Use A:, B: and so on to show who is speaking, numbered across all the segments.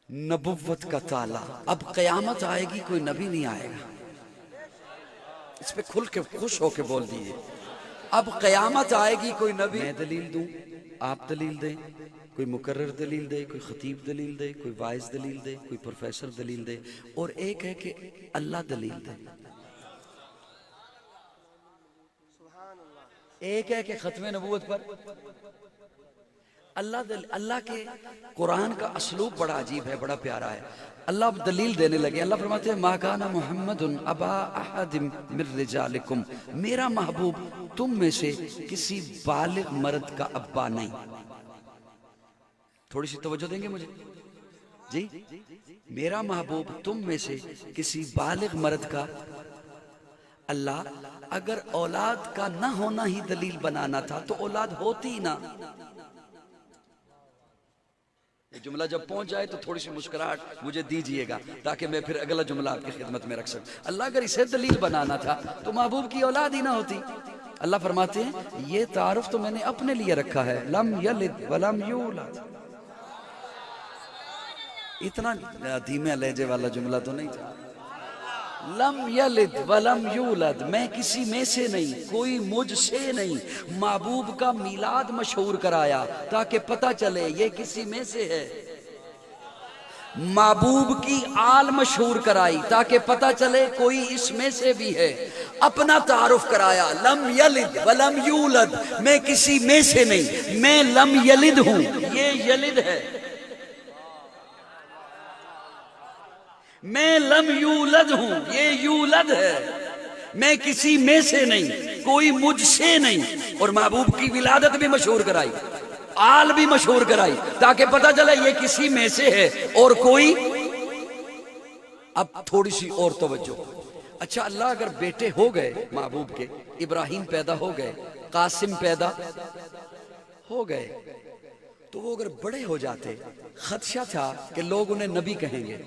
A: नबुव्वत का ताला। अब कयामत आएगी, कोई नबी नहीं आएगा। इस पे खुल के खुश होके बोल दीजिए। अब कयामत आएगी, कोई नबी, मैं दलील दूं, आप दलील दें, कोई मुकर्रर दलील दे, कोई खतीब दलील दे, कोई वाइज दलील दे, कोई प्रोफेसर दलील दे, और एक है कि अल्लाह दलील दे। एक है कि खत्म नबूवत पर अल्लाह के कुरान का असलूब बड़ा अजीब है, बड़ा प्यारा है। अल्लाह अब दलील देने लगे। अल्लाह फरमाते हैं मा काना मुहम्मदुन अबा अहदिम मिर रिजालिकुम, मेरा महबूब तुम में से किसी बालिग मर्द का अब्बा नहीं। थोड़ी सी तवज्जो देंगे मुझे जी। मेरा महबूब तुम में से किसी बालिग मर्द का, अल्लाह अगर औलाद का ना होना ही दलील बनाना था तो औलाद होती ना। जुमला जब पहुंच जाए तो थोड़ी सी मुस्कुराहट मुझे दीजिएगा ताकि मैं फिर अगला जुमला आपकी खिदमत में रख सकूं। अल्लाह अगर इसे दलील बनाना था तो महबूब की औलाद ही ना होती। अल्लाह फरमाते हैं ये तारुफ तो मैंने अपने लिए रखा है, लम यलिद वलम यूलद। इतना धीमे लहजे वाला जुमला तो नहीं था। लम यलिद वलम यूलद, मैं किसी में से नहीं, कोई मुझसे नहीं। महबूब का मिलाद मशहूर कराया ताकि पता चले ये किसी में से है। महबूब की आल मशहूर कराई ताकि पता चले कोई इसमें से भी है। अपना तारुफ कराया, लम यलिद वलम यूलद, मैं किसी में से नहीं, मैं लम यलिद हूं, ये यलिद है। मैं लम यूलद हूं, ये यूलद है। मैं किसी में से नहीं, कोई मुझसे नहीं। और महबूब की विलादत भी मशहूर कराई, आल भी मशहूर कराई ताकि पता चले ये किसी में से है और कोई। अब थोड़ी सी और तवज्जो। अच्छा, अल्लाह अगर बेटे हो गए महबूब के, इब्राहिम पैदा हो गए, कासिम पैदा हो गए, तो वो अगर बड़े हो जाते, खदशा था कि लोग उन्हें नबी कहेंगे,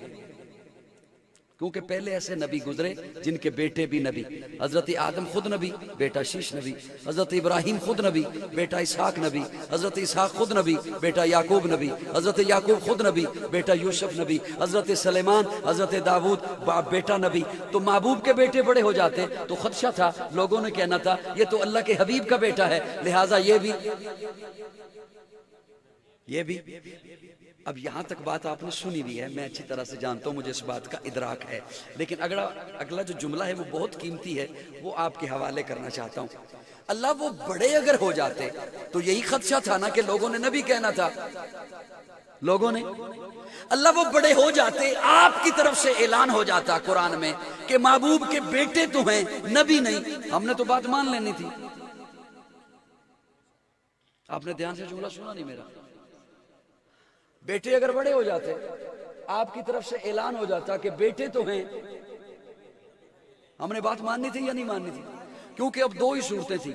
A: क्योंकि पहले ऐसे नबी गुजरे जिनके बेटे भी नबी। हजरत आदम खुद नबी, बेटा शीश नबी। हजरत इब्राहिम खुद नबी, बेटा इसहाक नबी। हजरत इसहाक खुद नबी, बेटा याकूब नबी। हजरत याकूब खुद नबी, बेटा यूसुफ नबी। हजरत सलेमान, हजरत दाऊद बेटा नबी। तो महबूब के बेटे बड़े हो जाते तो खदशा था, लोगों ने कहना था ये तो अल्लाह के हबीब का बेटा है, लिहाजा ये भी। अब यहां तक बात आपने सुनी भी है, मैं अच्छी तरह से जानता हूं, मुझे इस बात का इदराक है। लेकिन अगला जो जुमला है वो बहुत कीमती है, वो आपके हवाले करना चाहता हूं। अल्लाह वो बड़े अगर हो जाते तो यही खदशा था ना कि लोगों ने नबी कहना था। लोगों ने, अल्लाह वो बड़े हो जाते, आपकी तरफ से ऐलान हो जाता कुरान में कि महबूब के बेटे तो हैं, नबी नहीं। हमने तो बात मान लेनी थी। आपने ध्यान से जुमला सुना नहीं मेरा। बेटे अगर बड़े हो जाते, आपकी तरफ से ऐलान हो जाता कि बेटे तो हैं, हमने बात माननी थी या नहीं माननी थी? क्योंकि अब दो ही सूरतें थी।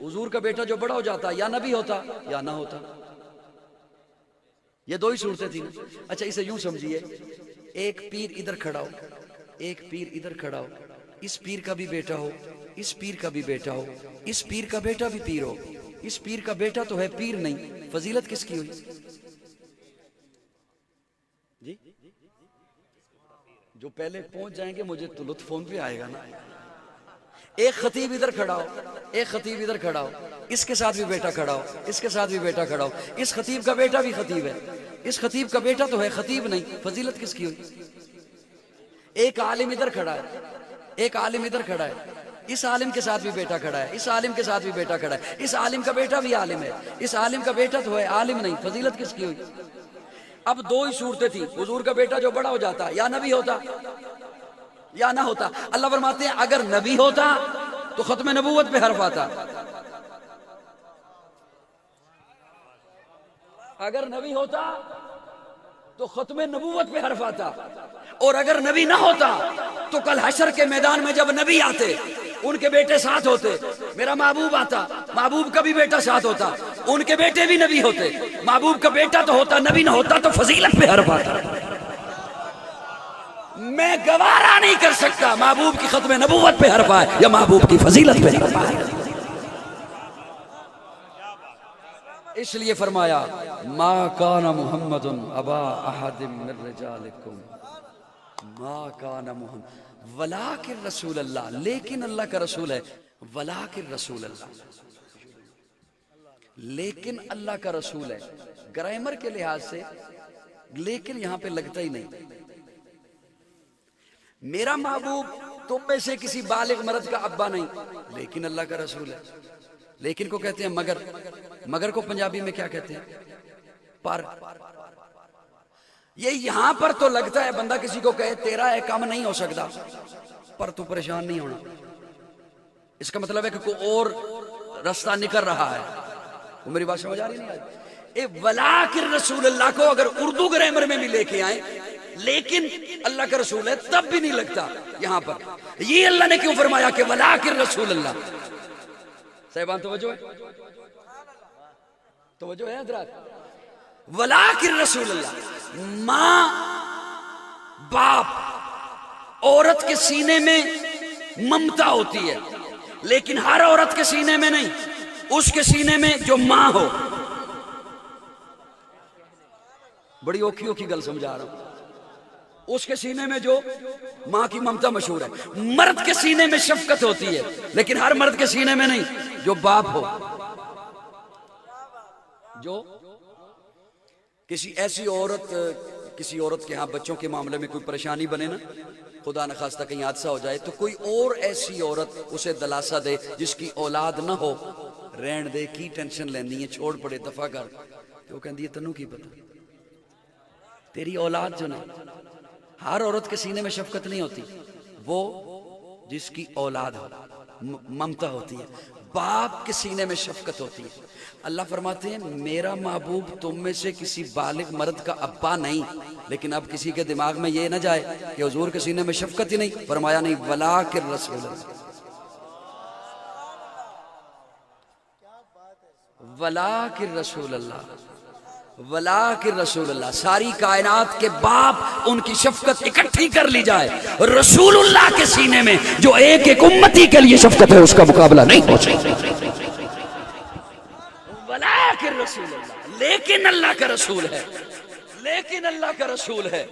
A: हुजूर का बेटा जो बड़ा हो जाता या नबी होता या ना होता, ये दो ही सूरतें थी। अच्छा, इसे यूं समझिए, एक पीर इधर खड़ा हो, एक पीर इधर खड़ा हो, इस पीर का भी बेटा हो, इस पीर का भी बेटा हो, इस पीर का बेटा भी पीर हो। इस पीर का बेटा तो है, पीर नहीं, फजीलत किसकी हुई जी? जो पहले पहुंच जाएंगे मुझे तो लुत्फ फोन पे आएगा ना। एक खतीब इधर खड़ा हो, एक खतीब इधर खड़ा हो, इसके साथ भी बेटा खड़ा हो, इसके साथ भी बेटा खड़ा हो, इस खतीब का बेटा भी खतीब है, इस खतीब का बेटा तो है, खतीब नहीं, फजीलत किसकी हुई? एक आलिम इधर खड़ा है, एक आलिम इधर खड़ा है, इस आलिम के साथ भी बेटा खड़ा है, इस आलिम के साथ भी बेटा खड़ा है, इस आलिम का बेटा भी आलिम है, इस आलिम का बेटा तो है, आलिम नहीं, फजीलत किसकी हुई? अब दो ही सूरतें थी। हुजूर का बेटा जो बड़ा हो जाता या नबी होता या ना होता। अल्लाह फरमाते हैं अगर नबी होता तो खत्म नबूवत पे हर्फ आता, अगर नबी होता तो खत्म नबूवत पे हर्फ आता, और अगर नबी ना होता तो कल हशर के मैदान में जब नबी आते उनके बेटे साथ होते, मेरा महबूब आता, महबूब का भी बेटा साथ होता, उनके बेटे भी नबी होते, महबूब का बेटा तो होता, नबी ना होता तो फजीलत पे हर्फ आता। मैं गवारा नहीं कर सकता महबूब की खत्म नबूवत पे हर्फ आए या महबूब की फजीलत पे हर्फ आए। इसलिए फरमाया मा काना मुहम्मदुन अबा अहदिम मिर रिजालिकुम, मा काना मुहम्मद वलाकिन रसूल अल्लाह, लेकिन अल्लाह का रसूल है। वलाकिन रसूल अल्लाह, लेकिन अल्लाह का रसूल है। ग्रामर के लिहाज से लेकिन यहां पे लगता ही नहीं। मेरा महबूब तुम में से किसी बालिग मर्द का अब्बा नहीं, लेकिन अल्लाह का रसूल है। लेकिन को कहते हैं मगर, मगर को पंजाबी में क्या कहते हैं? पर। ये यहां पर तो लगता है बंदा किसी को कहे तेरा है कम नहीं हो सकता, पर तू परेशान नहीं होना, इसका मतलब है कि कोई और रास्ता निकल रहा है। वो मेरी बात समझ आ रही नहीं आज? ए वलाकिन रसूल अल्लाह को अगर उर्दू ग्रामर में भी लेके आए, लेकिन अल्लाह का रसूल है, तब भी नहीं लगता यहां पर। ये अल्लाह ने क्यों फरमाया कि वलाकिन रसूल अल्लाह? साहिबान तवज्जो है, तवज्जो है हज़रात? वलाकिन रसूल अल्लाह, मां बाप औरत के सीने में ममता होती है, लेकिन हर औरत के सीने में नहीं, उसके सीने में जो मां हो। बड़ी औखी औखी गल समझा रहा हूं। उसके सीने में जो मां की ममता मशहूर है। मर्द के सीने में शफकत होती है, लेकिन हर मर्द के सीने में नहीं, जो बाप हो। जो किसी ऐसी औरत, किसी औरत के यहां बच्चों के मामले में कोई परेशानी बने ना, खुदा न खास्ता कहीं हादसा हो जाए, तो कोई और ऐसी औरत उसे दिलासा दे जिसकी औलाद ना हो, रहन दे की टेंशन लेनी है, छोड़ पड़े, दफा कर। तो वो कहती है तन्नू की पता, तेरी औलाद जो ना। हर औरत के सीने में शफकत नहीं होती, वो जिसकी औलाद हो, ममता होती है। बाप के सीने में शफकत होती है। अल्लाह फरमाते हैं मेरा महबूब तुम में से किसी बालिग मर्द का अब्बा नहीं, लेकिन अब किसी के दिमाग में ये ना जाए कि हुजूर के सीने में शफकत ही नहीं। फरमाया नहीं, वलाकिन रसूल, वलाकिन रसूल अल्लाह, वलाकिन रसूल अल्लाह। सारी कायनात के बाप उनकी शफकत इकट्ठी कर ली जाए, रसूलुल्लाह के सीने में जो एक एक उम्मती के लिए शफकत है, उसका मुकाबला नहीं हो सकता। वलाकिन रसूल अल्लाह, लेकिन अल्लाह का रसूल है, लेकिन अल्लाह का रसूल है।